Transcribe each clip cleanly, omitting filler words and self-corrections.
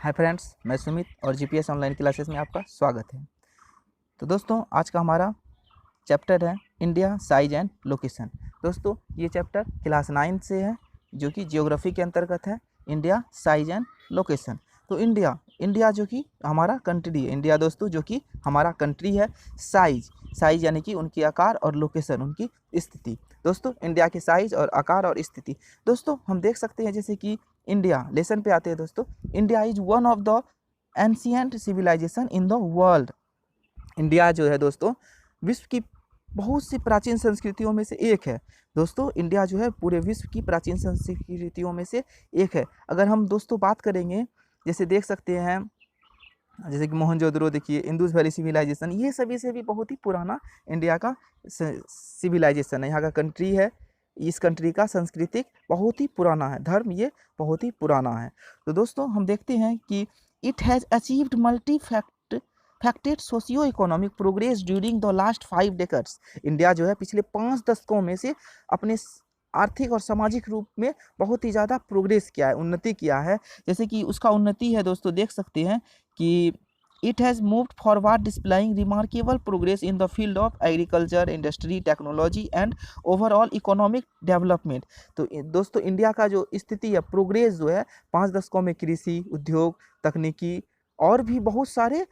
Hi friends, मैं सुमित और GPS online classes में आपका स्वागत है। तो दोस्तों, आज का हमारा चैप्टर है इंडिया साइज एंड लोकेशन। दोस्तों, ये चैप्टर क्लास 9 से है, जो कि जियोग्राफी के अंतर्गत है। India size and location. तो इंडिया जो कि हमारा कंट्री है। इंडिया दोस्तों जो कि हमारा कंट्री है। साइज यानी कि उनकी आकार, और लोकेशन उनकी स्थिति। दोस्तों, इंडिया के साइज और आकार और स्थिति दोस्तों हम देख सकते हैं, जैसे कि इंडिया लेसन पे आते हैं दोस्तों। India is one of the ancient civilisation in the world. India जो है दोस्तों विश्व की बहुत सी प्राचीन संस्कृतियों में से एक है। दोस्तों, इंडिया जो है पूरे विश्व की प्राचीन संस्कृतियों में से एक है। अगर हम दोस्तों बात करेंगे, जैसे देख सकते हैं, जैसे कि मोहनजोदड़ो देखिए, इंडस वैली सिविलाइजेशन, ये सभी से भी बहुत ही पुराना इंडिया का सिविलाइजेशन है। यहाँ का कंट्री है। इस कंट्री का सांस्कृतिक बहुत ही पुराना है, धर्म ये बहुत ही पुराना है। तो दोस्तों हम देखते हैं कि it has achieved multi faceted socio economic progress during the last 5 decades. India जो है पिछले 5 दशकों में से अपने आर्थिक और सामाजिक रूप में बहुत ही ज़्यादा प्रोग्रेस किया है, उन्नति किया है। जैसे कि उसका उन्नति है दोस्तों, देख सकते हैं कि it has moved forward displaying remarkable progress in the field of agriculture, industry, technology and overall economic development. तो दोस्तों इंडिया का जो स्थिति है, प्रोग्रेस जो है 5 दशकों में कृषि, उद्योग, तकनीकी और भी बहुत सारे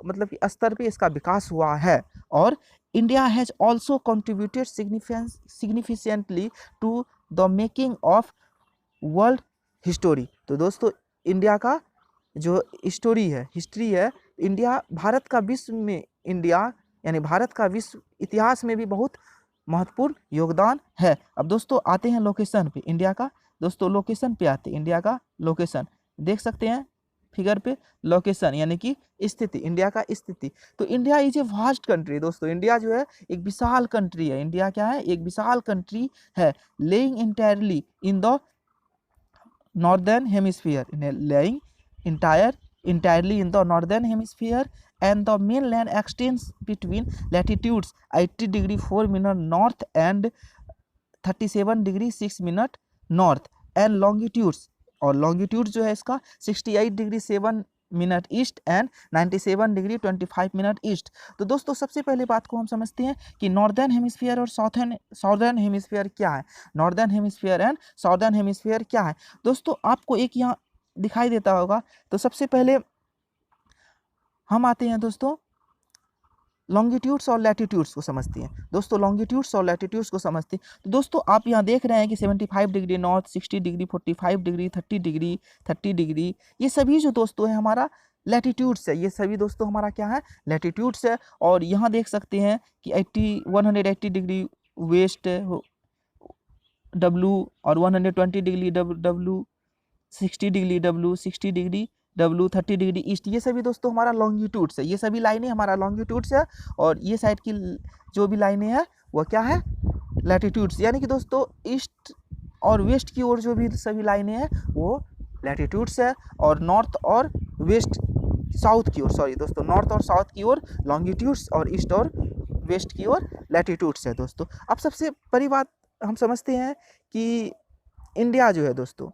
मतलब कि स्तर पे इसका विकास हुआ है। और India has also contributed significantly to the making of world history. तो दोस्तों इंडिया का जो हिस्ट्री है, इंडिया भारत का विश्व में, इंडिया यानी भारत का विश्व इतिहास में भी बहुत महत्वपूर्ण योगदान है। अब दोस्तों आते हैं लोकेशन पे इंडिया का। दोस्तों लोकेशन पे आते हैं, इंडिया का लोकेशन देख सकते हैं फिगर पे। लोकेशन यानी कि स्थिति, इंडिया का स्थिति। तो India is a vast country. दोस्तों इंडिया जो है एक विशाल कंट्री है। इंडिया क्या है? एक विशाल कंट्री है, laying entirely in the northern hemisphere, laying entirely in the northern hemisphere, and the mainland extends between latitudes 80 degree 4 minute north and 37 degree 6 minute north, and longitudes, और longitude जो है इसका 68 degree 7 minute east and 97 degree 25 minute east. तो दोस्तों सबसे पहले बात को हम समझते हैं कि नॉर्दर्न हेमिस्फीयर और साउदर्न हेमिस्फीयर क्या है। Northern hemisphere and southern hemisphere क्या है दोस्तों, आपको एक यहाँ दिखाई देता होगा। तो सबसे पहले हम आते हैं दोस्तों लॉन्गिट्यूड्स और लैटिट्यूड्स को समझते हैं। दोस्तों लॉन्गिट्यूड्स और लैटिट्यूड्स को समझते हैं। तो दोस्तों आप यहाँ देख रहे हैं कि 75 degree north, 60 degree, 45 degree, 30 degree, ये सभी जो दोस्तों है हमारा लैटिट्यूड्स है। ये सभी दोस्तों हमारा क्या है? लैटिट्यूड्स है। और यहाँ देख सकते हैं कि 180 डिग्री वेस्ट डब्लू, और 120 degree W, 60 degree W, 60 degree W, 30 degree east, ये सभी दोस्तों हमारा लॉन्गिट्यूड्स है। ये सभी लाइनें हमारा लॉन्गिट्यूड्स है। और ये साइड की जो भी लाइनें हैं वो क्या है? लैटिट्यूड्स। यानी कि दोस्तों ईस्ट और वेस्ट की ओर जो भी सभी लाइनें हैं वो लैटिट्यूड्स है, और नॉर्थ और वेस्ट साउथ की ओर, सॉरी दोस्तों, नॉर्थ और साउथ की ओर लॉन्गिट्यूड्स, और ईस्ट और वेस्ट की ओर लैटिट्यूड्स है दोस्तों। अब सबसे बड़ी बात हम समझते हैं कि इंडिया जो है दोस्तों,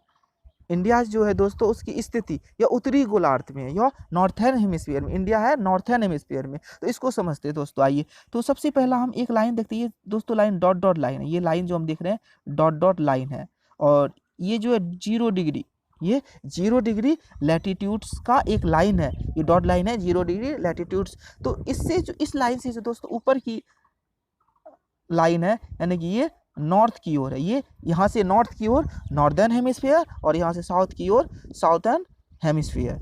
इंडिया जो है दोस्तों उसकी स्थिति यह उत्तरी गोलार्ध में है, यह नॉर्थर्न हेमिस्फीयर में। इंडिया है नॉर्थर्न हेमिस्फीयर में। तो इसको समझते हैं दोस्तों। आइए तो सबसे पहला हम एक लाइन देखते हैं। ये दोस्तों लाइन डॉट डॉट लाइन है। ये लाइन जो हम देख रहे हैं डॉट डॉट लाइन है। और ये जो है 0 डिग्री, ये 0 डिग्री लैटिट्यूड्स का एक लाइन है। ये डॉट लाइन है 0 डिग्री लैटिट्यूड्स। तो इससे जो इस लाइन से जो दोस्तों ऊपर की लाइन है, यानी कि ये नॉर्थ की ओर है। ये यहाँ से नॉर्थ की ओर नॉर्दर्न हेमिस्फीयर, और यहाँ से साउथ की ओर साउथर्न हेमिस्फीयर।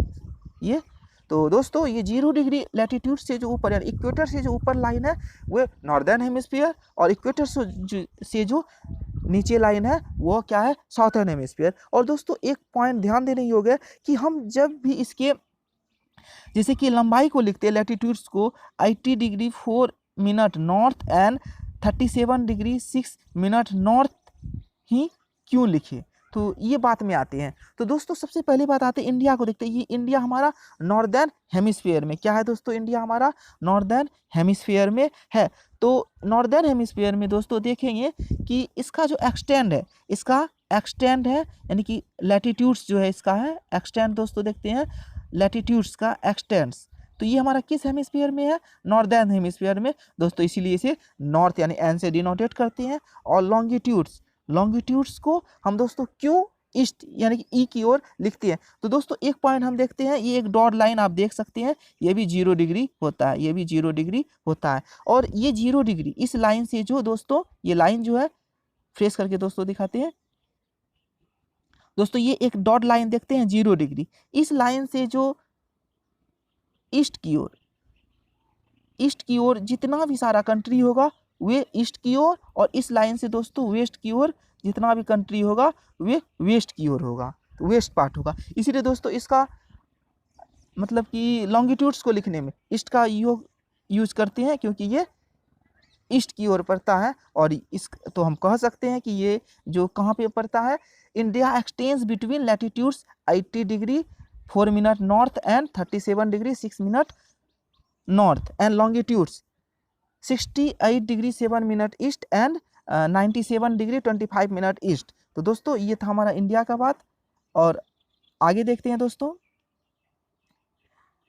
ये तो दोस्तों ये 0 डिग्री लैटिट्यूड से जो ऊपर, यानी इक्वेटर से जो ऊपर लाइन है वो नॉर्दर्न हेमिस्फीयर, और इक्वेटर से जो नीचे लाइन है वो क्या है? Southern hemisphere. और दोस्तों एक पॉइंट ध्यान देने योग्य है कि हम जब भी इसके जैसे कि लंबाई को लिखते हैं लैटिट्यूड्स को 80 degree 4 minute north and 37 degree 6 minute north ही क्यों लिखे, तो ये बात में आते हैं। तो दोस्तों सबसे पहले बात आते हैं इंडिया को देखते हैं। ये इंडिया हमारा नॉर्दर्न हेमिस्फीयर में क्या है दोस्तों? इंडिया हमारा नॉर्दर्न हेमिस्फीयर में है। तो नॉर्दर्न हेमिस्फीयर में दोस्तों देखेंगे कि इसका जो एक्सटेंड है, यानी कि लैटिट्यूड्स जो है इसका है एक्सटेंड, दोस्तों देखते हैं लैटिट्यूड्स का एक्सटेंड्स। तो ये हमारा किस हेमिस्फीयर में है? नॉर्दर्न हेमिस्फीयर में दोस्तों, इसीलिए इसे नॉर्थ यानी एन से डिनोटेट करते हैं। और लॉन्गिट्यूड्स को हम दोस्तों क्यों ईस्ट यानी कि ई की ओर लिखते हैं? तो दोस्तों एक पॉइंट हम देखते हैं, ये एक डॉट लाइन आप देख सकते हैं, ये भी 0 डिग्री होता है, ये भी 0 डिग्री होता है। और ये 0 डिग्री इस लाइन से जो दोस्तों, ये लाइन जो है फ्रेश करके दोस्तों दिखाते हैं दोस्तों, ये एक डॉट लाइन देखते हैं 0 डिग्री, इस लाइन से जो ईस्ट की ओर जितना भी सारा कंट्री होगा वे ईस्ट की ओर, और इस लाइन से दोस्तों वेस्ट की ओर जितना भी कंट्री होगा वे वेस्ट की ओर होगा, वेस्ट पार्ट होगा। इसीलिए दोस्तों इसका मतलब कि लॉन्गिट्यूड्स को लिखने में ईस्ट का यूज करते हैं, क्योंकि ये ईस्ट की ओर पड़ता है। और इस तो हम कह सकते हैं कि ये जो कहाँ पे पड़ता है, India extends between latitudes 80 degree 4 minute north and 37 degree 6 minute north, and longitudes 68 degree 7 minute east and 97 degree 25 minute east. तो दोस्तों ये था हमारा इंडिया का बात। और आगे देखते हैं दोस्तों,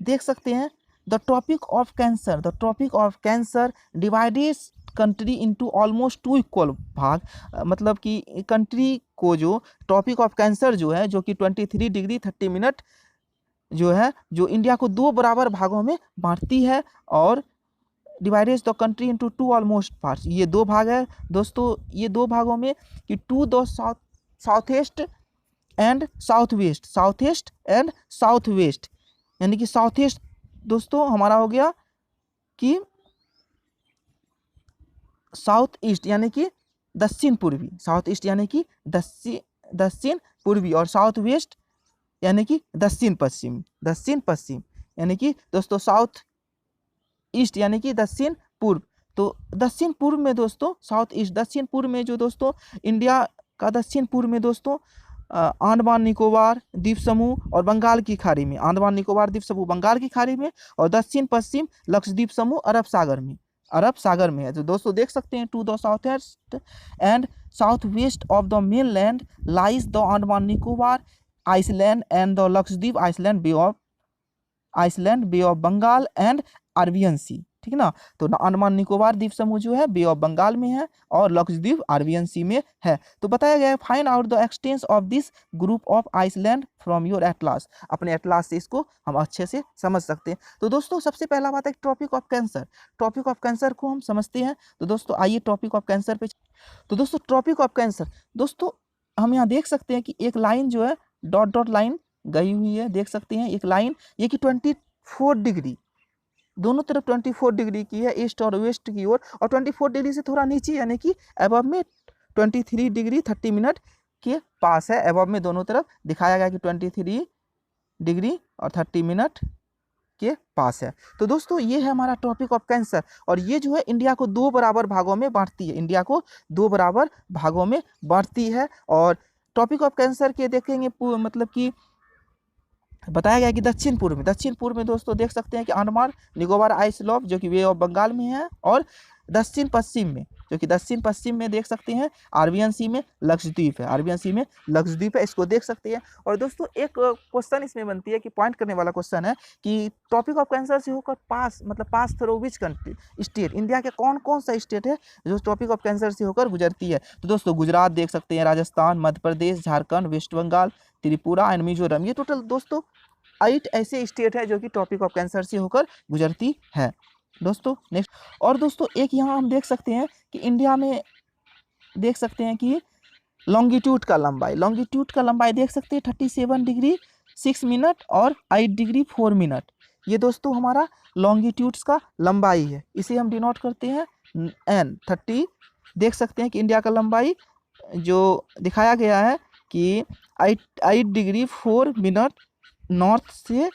देख सकते हैं the topic of Cancer divides country into almost 2 equal भाग। मतलब कि कंट्री को जो टॉपिक ऑफ कैंसर जो है, जो कि 23 डिग्री 30 मिनट जो है, जो इंडिया को 2 बराबर भागों में बांटती है। और divides the country into 2 almost parts, ये 2 भाग है दोस्तों, ये 2 भागों में कि to the south east and south west, यानी कि साउथ ईस्ट दोस्तों हमारा हो गया कि साउथ ईस्ट यानी कि दक्षिण पूर्वी, साउथ ईस्ट यानी कि दक्षिण पूर्वी, और साउथ वेस्ट यानी कि दक्षिण पश्चिम यानी कि दोस्तों साउथ ईस्ट यानी कि दक्षिण पूर्व। तो दक्षिण पूर्व में दोस्तों साउथ ईस्ट, दक्षिण पूर्व में जो दोस्तों इंडिया का दक्षिण पूर्व में दोस्तों अंडमान निकोबार द्वीप समूह और बंगाल की खाड़ी में, अंडमान निकोबार द्वीप समूह बंगाल की खाड़ी में, और दक्षिण पश्चिम लक्षद्वीप समूह अरब सागर में है। तो दोस्तों देख सकते हैं to the south east and south west of the main land lies the Andaman Nicobar island and the Lakshadweep island bay of Bengal and Arabian sea, ठीक है ना। तो अंडमान निकोबार द्वीप समूह जो है बे ऑफ बंगाल में है और लक्षद्वीप अरबियन सी में है। तो बताया गया है find out the extent of this group of island from your atlas. अपने एटलास से इसको हम अच्छे से समझ सकते हैं। तो दोस्तों सबसे पहला बात है टॉपिक ऑफ कैंसर को हम समझते हैं। तो दोस्तों आइए टॉपिक ऑफ कैंसर पे। तो दोस्तों टॉपिक ऑफ कैंसर, दोस्तों हम यहाँ देख सकते हैं कि एक लाइन जो है डॉट लाइन गई हुई है, देख सकते हैं एक लाइन, ये कि 24 डिग्री दोनों तरफ 24 डिग्री की है, ईस्ट और वेस्ट की ओर, और 24 डिग्री से थोड़ा नीचे यानी कि अबव में 23 डिग्री 30 मिनट के पास है। अबव में दोनों तरफ दिखाया गया कि 23 डिग्री और 30 मिनट के पास है। तो दोस्तों ये है हमारा टॉपिक ऑफ कैंसर, और ये जो है इंडिया को 2 बराबर भागों में बांटती है। और टॉपिक ऑफ कैंसर के देखेंगे मतलब कि बताया गया कि दक्षिण पूर्व में दोस्तों देख सकते हैं कि अंडमान निकोबार आइसलैंड जो कि बे ऑफ बंगाल में है, और दक्षिण पश्चिम में देख सकते हैं अरबियन सी में लक्षद्वीप है, इसको देख सकते हैं। और दोस्तों एक क्वेश्चन इसमें बनती है कि पॉइंट करने वाला क्वेश्चन है कि टॉपिक ऑफ कैंसर से होकर pass through which country state, India के कौन सा स्टेट है जो टॉपिक ऑफ कैंसर से होकर गुजरती है। तो दोस्तों गुजरात देख सकते हैं, राजस्थान, मध्य प्रदेश, झारखंड, वेस्ट बंगाल, त्रिपुरा एंड मिजोरम, ये टोटल दोस्तों 8 ऐसे स्टेट है जो कि टॉपिक ऑफ कैंसर से होकर गुजरती है दोस्तों। नेक्स्ट, और दोस्तों एक यहाँ हम देख सकते हैं कि इंडिया में देख सकते हैं कि लॉन्गिट्यूड का लंबाई देख सकते हैं 37 डिग्री 6 मिनट और 8 डिग्री 4 मिनट, ये दोस्तों हमारा लॉन्गिट्यूड्स का लंबाई है, इसे हम डिनोट करते हैं N30। देख सकते हैं कि इंडिया का लंबाई जो दिखाया गया है कि 8 डिग्री 4 मिनट नॉर्थ से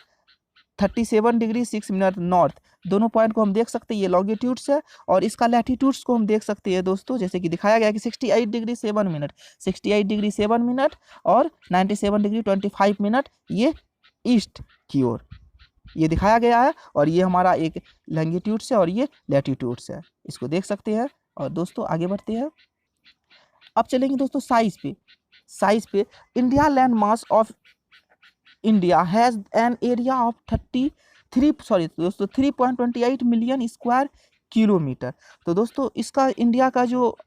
37 डिग्री 6 मिनट नॉर्थ, दोनों पॉइंट को हम देख सकते हैं, ये लॉन्गिट्यूड्स है। और इसका लैटिट्यूड्स को हम देख सकते हैं दोस्तों, जैसे कि दिखाया गया कि 68 डिग्री 7 मिनट और 97 डिग्री 25 मिनट, ये ईस्ट की ओर ये दिखाया गया है। और ये हमारा एक लॉन्गिट्यूड्स है और ये लैटिट्यूड्स है, इसको देख सकते हैं। और दोस्तों आगे बढ़ते हैं, अब चलेंगे दोस्तों साइज पे। India land mass of India has an area of 3.28 million square kilometre. तो दोस्तों इसका इंडिया का जो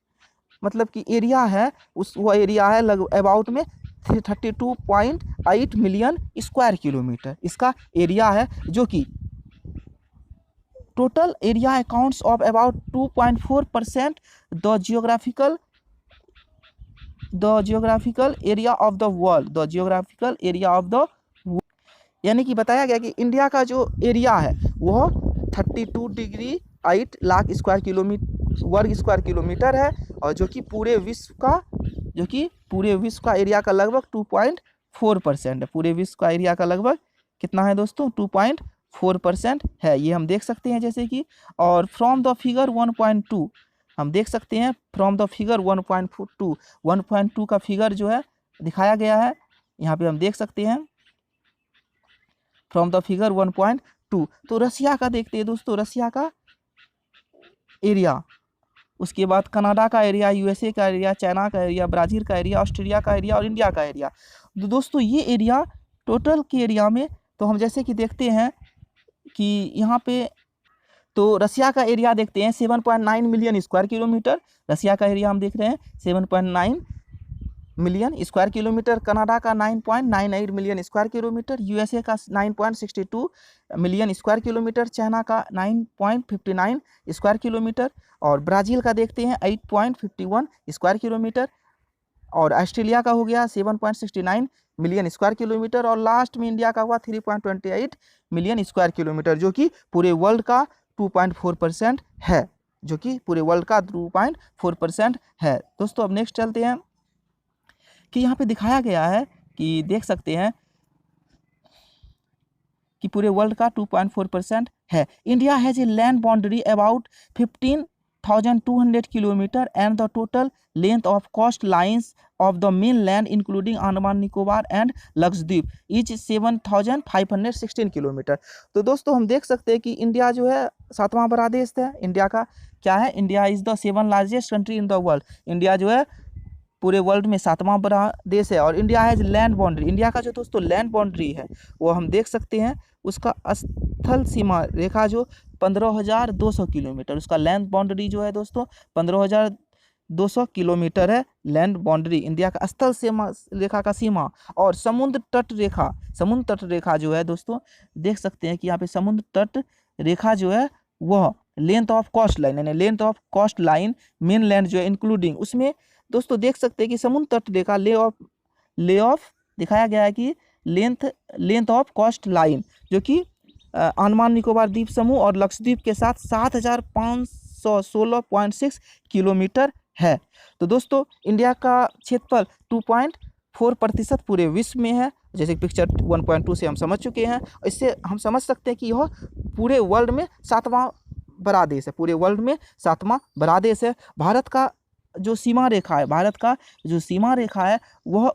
मतलब कि एरिया है उस वो एरिया है लगभग अबाउट में 32.8 मिलियन स्क्वायर किलोमीटर इसका एरिया है, जो कि total area accounts of about 2.4% the geographical area of the world, the geographical area of the, यानी कि बताया गया कि इंडिया का जो एरिया है वह 32.8 लाख वर्ग स्क्वायर किलोमीटर है, और जो कि पूरे विश्व का एरिया का लगभग 2.4% है। पूरे विश्व का एरिया का लगभग कितना है दोस्तों? 2.4% है, ये हम देख सकते हैं जैसे कि। और फ्रॉम द फिगर 1.2 हम देख सकते हैं, फ्रॉम द फिगर 1.2 का फिगर जो है दिखाया गया है यहाँ पे, हम देख सकते हैं फ्रॉम द फिगर 1.2। तो रसिया का देखते हैं दोस्तों, रसिया का एरिया, उसके बाद कनाडा का एरिया, यूएसए का एरिया, चाइना का एरिया, ब्राज़ील का एरिया, ऑस्ट्रेलिया का एरिया और इंडिया का एरिया। तो दोस्तों ये एरिया टोटल के एरिया में तो हम जैसे कि देखते हैं कि यहाँ पे तो रसिया का एरिया देखते हैं 7.9 मिलियन स्क्वायर किलोमीटर, रसिया का एरिया हम देख रहे हैं 7.9 मिलियन स्क्वायर किलोमीटर, कनाडा का 9.98 मिलियन स्क्वायर किलोमीटर, यूएसए का 9.62 मिलियन स्क्वायर किलोमीटर, चाइना का 9.59 स्क्वायर किलोमीटर, और ब्राज़ील का देखते हैं 8.51 स्क्वायर किलोमीटर, और ऑस्ट्रेलिया का हो गया 7.69 मिलियन स्क्वायर किलोमीटर, और लास्ट में इंडिया का हुआ 3.28 मिलियन स्क्वायर किलोमीटर, जो कि पूरे वर्ल्ड का 2.4% है, जो कि पूरे वर्ल्ड का 2.4% है। दोस्तों अब नेक्स्ट चलते हैं कि यहाँ पे दिखाया गया है कि देख सकते हैं कि पूरे वर्ल्ड का 2.4% है। India has a land boundary about 15,200 kilometre and the total length of coast lines of the main land including Andaman Nicobar and Lakshadweep is 7,516 kilometre. तो दोस्तों हम देख सकते हैं कि इंडिया जो है 7वां बड़ा देश है। इंडिया का क्या है? India is the 7th largest country in the world. India जो है पूरे वर्ल्ड में 7वां बड़ा देश है। और India has land boundary, India का जो दोस्तों लैंड बाउंड्री है वो हम देख सकते हैं, उसका स्थल सीमा रेखा जो 15,200 किलोमीटर, उसका लैंड बाउंड्री जो है दोस्तों 15,200 किलोमीटर है लैंड बाउंड्री इंडिया का स्थल सीमा रेखा का सीमा। और समुद्र तट रेखा जो है दोस्तों देख सकते हैं कि यहाँ पे समुद्र तट रेखा जो है वह लेंथ ऑफ कोस्ट लाइन, यानी length of coast line main land जो है इंक्लूडिंग, उसमें दोस्तों देख सकते हैं कि समुद्र तट रेखा ले ऑफ दिखाया गया है कि लेंथ ऑफ कोस्ट लाइन जो कि अंडमान निकोबार द्वीप समूह और लक्षद्वीप के साथ 7,516.6 किलोमीटर है। तो दोस्तों इंडिया का क्षेत्रफल 2.4% पूरे विश्व में है, जैसे पिक्चर 1.2 से हम समझ चुके हैं। इससे हम समझ सकते हैं कि यह पूरे वर्ल्ड में 7वां बड़ा देश है, पूरे वर्ल्ड में 7वां बड़ा देश है। भारत का जो सीमा रेखा है वह,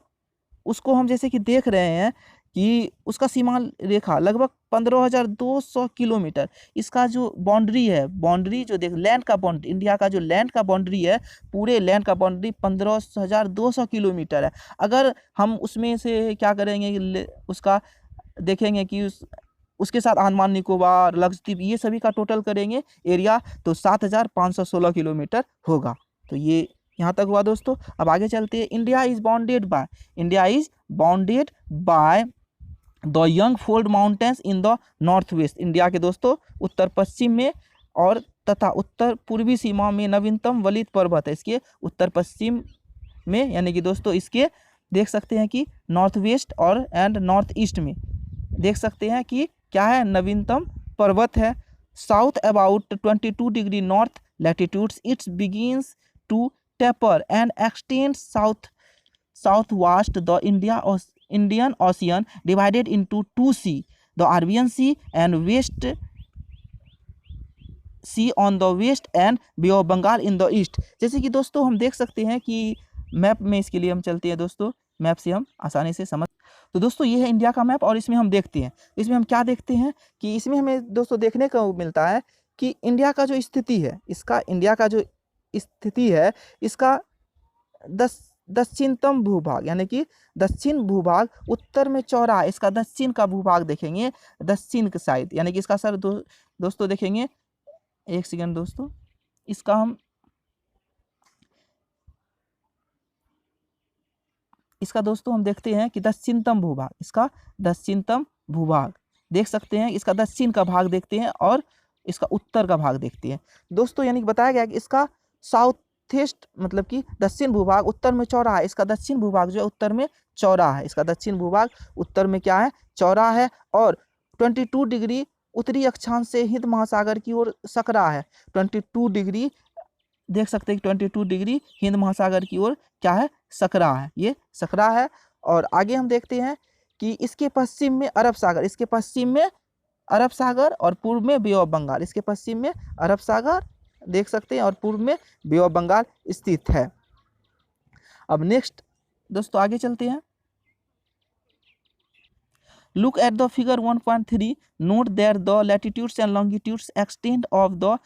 उसको हम जैसे कि देख रहे हैं कि उसका सीमा रेखा लगभग 15,200 किलोमीटर, इसका जो बाउंड्री जो देख लैंड का बाउंड्री, इंडिया का जो लैंड का बाउंड्री है, पूरे लैंड का बाउंड्री 15,200 किलोमीटर है। अगर हम उसमें से क्या करेंगे, उसका देखेंगे कि उसके साथ अंडमान निकोबार, लक्षद्वीप, ये सभी का टोटल करेंगे एरिया तो 7,516 किलोमीटर होगा। तो ये यहाँ तक हुआ दोस्तों। अब आगे चलते हैं। India is bounded by the young fold mountains in the north west. India के दोस्तों उत्तर पश्चिम में और तथा उत्तर पूर्वी सीमा में नवीनतम वलित पर्वत है, इसके उत्तर पश्चिम में, यानी कि दोस्तों इसके देख सकते हैं कि नॉर्थ वेस्ट और एंड नॉर्थ ईस्ट में देख सकते हैं कि क्या है, नवीनतम पर्वत है। South about 22 degree north latitudes its begins to taper and extends southwest the Indian Ocean divided into two sea, the Arabian Sea and West Sea on the west and Bay of Bengal in the east। जैसे कि दोस्तों हम देख सकते हैं कि map में, इसके लिए हम चलते हैं दोस्तों, मैप से हम आसानी से समझ। तो दोस्तों ये है इंडिया का मैप और इसमें हम देखते हैं, इसमें हम क्या देखते हैं कि इसमें हमें दोस्तों देखने को मिलता है कि इंडिया का जो स्थिति है, इसका दक्षिणतम भूभाग, यानी कि दक्षिण भूभाग, उत्तर में चौड़ा है। इसका दक्षिण का भूभाग देखेंगे दक्षिण के साइड, यानी कि इसका सर दोस्तों देखेंगे, एक सेकंड दोस्तों, इसका दोस्तों हम देखते हैं कि दक्षिणतम भूभाग, इसका दक्षिणतम भूभाग देख सकते हैं, इसका दक्षिण का भाग देखते हैं और इसका उत्तर का भाग देखते हैं दोस्तों। यानी कि बताया गया कि इसका साउथ ईस्ट मतलब कि दक्षिण भूभाग उत्तर में चौड़ा है। इसका दक्षिण भूभाग जो है उत्तर में चौड़ा है, इसका दक्षिण भूभाग उत्तर में क्या है, चौड़ा है। और 22 डिग्री उत्तरी अक्षांश से हिंद महासागर की ओर सकरा है। 22 डिग्री देख सकते हैं कि 22 डिग्री हिंद महासागर की ओर क्या है, सकरा है, ये सकरा है। और आगे हम देखते हैं कि इसके पश्चिम में अरब सागर, इसके पश्चिम में अरब सागर और पूर्व में बे ऑफ बंगाल, इसके पश्चिम में अरब सागर देख सकते हैं और पूर्व में बे ऑफ बंगाल स्थित है। अब नेक्स्ट दोस्तों आगे चलते हैं। Look at the figure 1.3, note that the latitudes and longitudes extend of the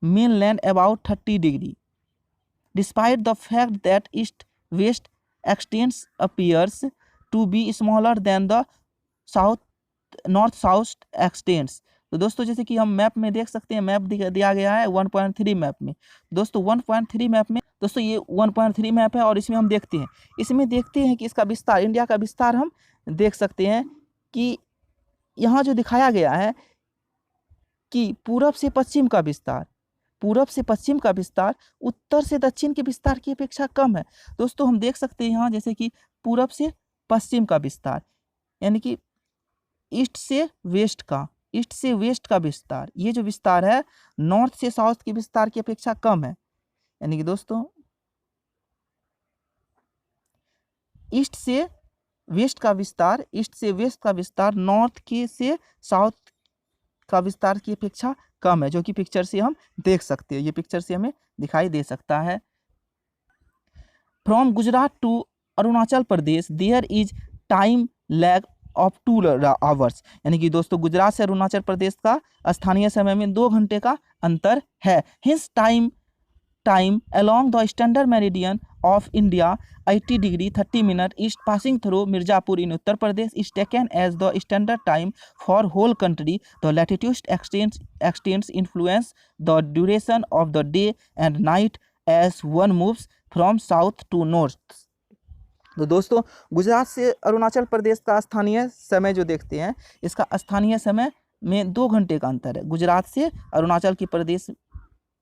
mainland about 30 degree. Despite the fact that east-west extents appears to be smaller than the north-south extents. तो दोस्तों जैसे कि हम map में देख सकते हैं, map दिया गया है 1.3 मैप में। दोस्तों 1.3 मैप में दोस्तों ये 1.3 मैप है और इसमें हम देखते हैं, कि इसका विस्तार, इंडिया का विस्तार हम देख सकते हैं कि यहाँ जो दिखाया गया है कि पूरब से पश्चिम का विस्तार, उत्तर से दक्षिण के विस्तार की अपेक्षा कम है। दोस्तों हम देख सकते हैं यहाँ जैसे कि पूरब से पश्चिम का विस्तार, यानी कि ईस्ट से वेस्ट का विस्तार, ये जो विस्तार है नॉर्थ से साउथ के विस्तार की अपेक्षा कम है। यानी कि दोस्तों ईस्ट से वेस्ट का विस्तार नॉर्थ के से साउथ का विस्तार की अपेक्षा कम है, जो कि पिक्चर से हम देख सकते हैं, ये पिक्चर से हमें दिखाई दे सकता है। From Gujarat to Arunachal Pradesh there is time lag of 2 hours, यानी कि दोस्तों गुजरात से अरुणाचल प्रदेश का स्थानीय समय में 2 घंटे का अंतर है। Hints time along the standard meridian of India 80 degree 30 minute east passing through Mirzapur in Uttar Pradesh is taken as the standard time for whole country. The latitude extends influence the duration of the day and night as one moves from south to north. तो दोस्तों गुजरात से अरुणाचल प्रदेश का स्थानीय समय जो देखते हैं, इसका स्थानीय समय में 2 घंटे का अंतर है। गुजरात से अरुणाचल की प्रदेश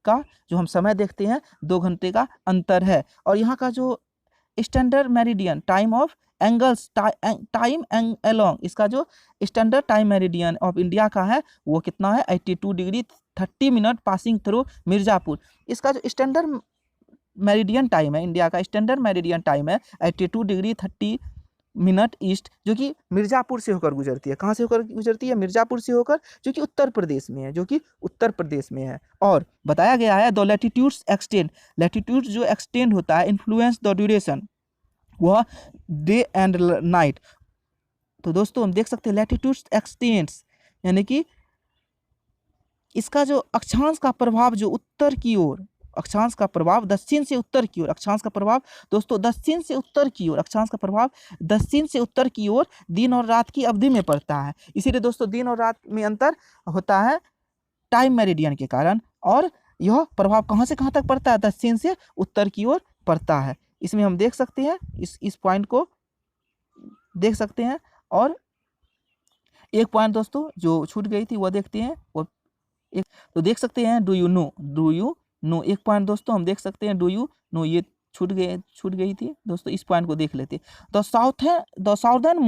का जो हम समय देखते हैं 2 घंटे का अंतर है। और यहाँ का जो standard meridian time of angles time along, इसका जो standard time meridian of India का है वो कितना है, 82 degree 30 minute passing through Mirzapur. इसका जो स्टैंडर्ड मेरिडियन टाइम है, इंडिया का स्टैंडर्ड मेरिडियन टाइम है 82 डिग्री 30 मिनट ईस्ट, जो कि मिर्ज़ापुर से होकर गुजरती है। कहाँ से होकर गुजरती है, मिर्ज़ापुर से होकर, जो कि उत्तर प्रदेश में है। और बताया गया है द लैटिट्यूड्स एक्सटेंड, लैटिट्यूड जो एक्सटेंड होता है इन्फ्लुएंस द ड्यूरेशन, वह डे एंड नाइट। तो दोस्तों हम देख सकते हैं लैटिट्यूड्स एक्सटेंड्स, यानी कि इसका जो अक्षांश का प्रभाव जो उत्तर की ओर, अक्षांश का प्रभाव दक्षिण से उत्तर की ओर, अक्षांश का प्रभाव दोस्तों दक्षिण से उत्तर की ओर, अक्षांश का प्रभाव दक्षिण से उत्तर की ओर दिन और रात की अवधि में पड़ता है। इसीलिए दोस्तों दिन और रात में अंतर होता है टाइम मेरिडियन के कारण। और यह प्रभाव कहाँ से कहाँ तक पड़ता है, दक्षिण से उत्तर की ओर पड़ता है। इसमें हम देख सकते हैं, इस पॉइंट को देख सकते हैं। और एक पॉइंट दोस्तों जो छूट गई थी वो देखते हैं, वो एक तो देख सकते हैं डू यू नो, एक पॉइंट दोस्तों हम देख सकते हैं डू यू नो, ये छूट गई थी दोस्तों, इस पॉइंट को देख लेते। The southern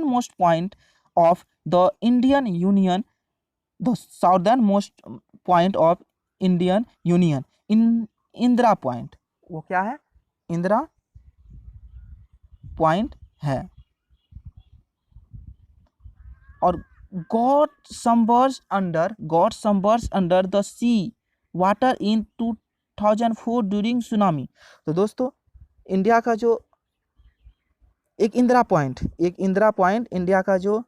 most point of the Indian union, Indira point, वो क्या है, इंदिरा पॉइंट है। और got submerged under the sea water in 2004 during tsunami. तो दोस्तों इंडिया का जो एक इंदिरा पॉइंट इंडिया का जो,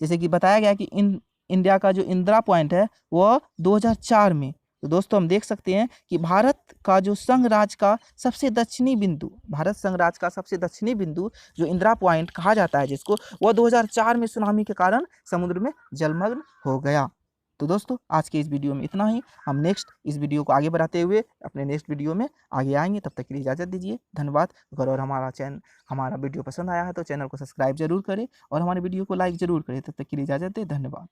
जैसे कि बताया गया कि इंडिया का जो इंदिरा पॉइंट है वह 2004 में तो दोस्तों हम देख सकते हैं कि भारत का जो संघ राज्य का सबसे दक्षिणी बिंदु, भारत संघ राज्य का सबसे दक्षिणी बिंदु जो इंदिरा पॉइंट कहा जाता है जिसको, वह 2004 में सुनामी के कारण समुद्र में जलमग्न हो गया। तो दोस्तों आज के इस वीडियो में इतना ही। हम नेक्स्ट इस वीडियो को आगे बढ़ाते हुए अपने नेक्स्ट वीडियो में आगे आएंगे। तब तक के लिए इजाज़त दीजिए, धन्यवाद। अगर और हमारा वीडियो पसंद आया है तो चैनल को सब्सक्राइब जरूर करें और हमारे वीडियो को लाइक जरूर करें। तब तक के लिए इजाज़त दें, धन्यवाद।